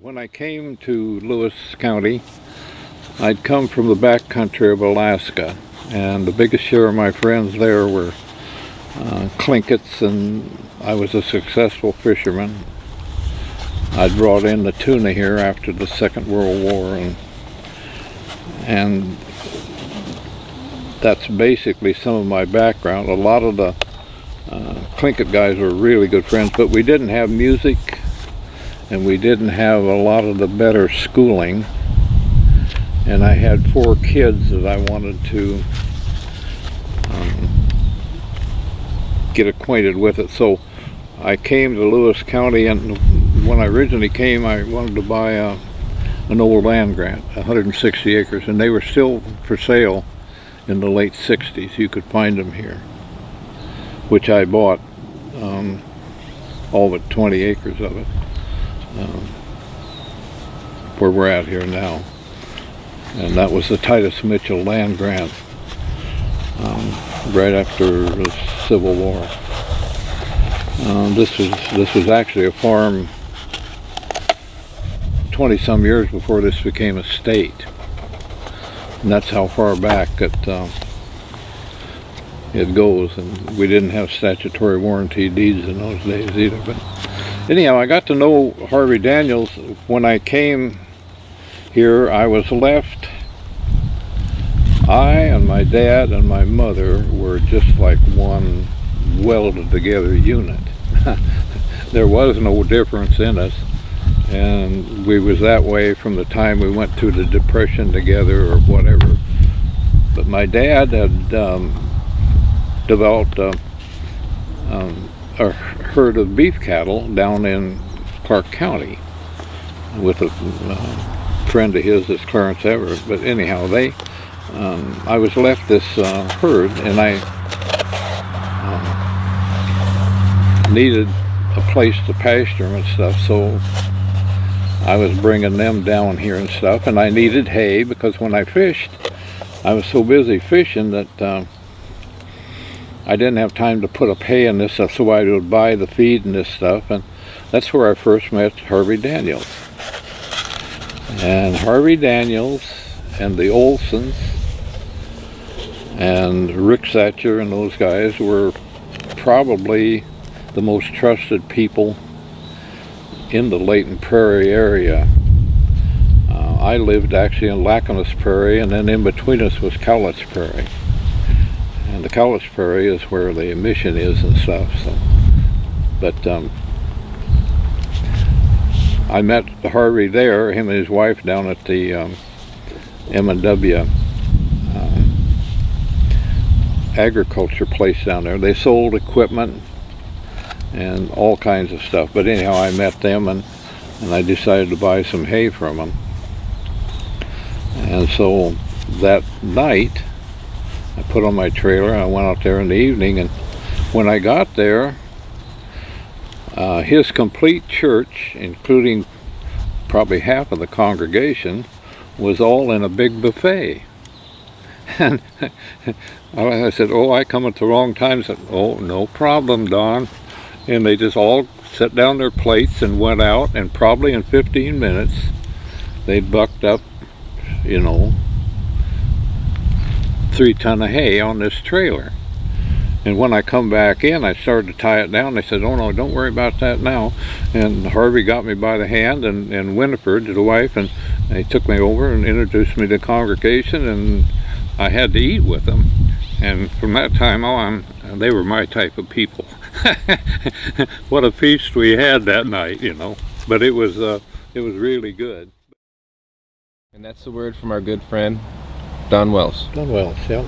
When I came to Lewis County, I'd come from the back country of Alaska, and the biggest share of my friends there were Clinkets, and I was a successful fisherman. I'd brought in the tuna here after the Second World War, and that's basically some of my background. A lot of the Clinket guys were really good friends, but we didn't have music, and we didn't have a lot of the better schooling, and I had 4 kids that I wanted to get acquainted with it. So I came to Lewis County, and when I originally came, I wanted to buy an old land grant, 160 acres, and they were still for sale in the late 60s. You could find them here, which I bought, all but 20 acres of it, where we're at here now. And that was the Titus Mitchell land grant, right after the Civil War. This was actually a farm 20-some years before this became a state, and that's how far back it goes. And we didn't have statutory warranty deeds in those days either. But anyhow, I got to know Harvey Daniels. When I came here, I was left. I and my dad and my mother were just like one welded together unit. There was no difference in us, and we was that way from the time we went through the Depression together or whatever. But my dad had developed a herd of beef cattle down in Clark County with a friend of his, is Clarence Everett. But anyhow, I was left this herd, and I needed a place to pasture them and stuff, so I was bringing them down here and stuff, and I needed hay because when I fished, I was so busy fishing that I didn't have time to put up hay and this stuff, so I would buy the feed and this stuff, and that's where I first met Harvey Daniels. And Harvey Daniels and the Olsons and Rick Satcher and those guys were probably the most trusted people in the Layton Prairie area. I lived actually in Lacanus Prairie, and then in between us was Cowlitz Prairie. And the Cowlitz Prairie is where the mission is and stuff. So, but I met Harvey there, him and his wife, down at the M&W agriculture place down there. They sold equipment and all kinds of stuff. But anyhow, I met them, and I decided to buy some hay from them. And so that night, I put on my trailer and I went out there in the evening, and when I got there, his complete church, including probably half of the congregation, was all in a big buffet. And I said, "Oh, I come at the wrong time." I said, "Oh, no problem, Don." And they just all set down their plates and went out, and probably in 15 minutes they'd bucked up, 3 ton of hay on this trailer. And when I come back in, I started to tie it down. They said, "Oh no, don't worry about that now." And Harvey got me by the hand, and Winifred, the wife, and they took me over and introduced me to the congregation, and I had to eat with them. And from that time on, they were my type of people. What a feast we had that night, But it was really good. And that's the word from our good friend, Don Wells. Don Wells, yeah.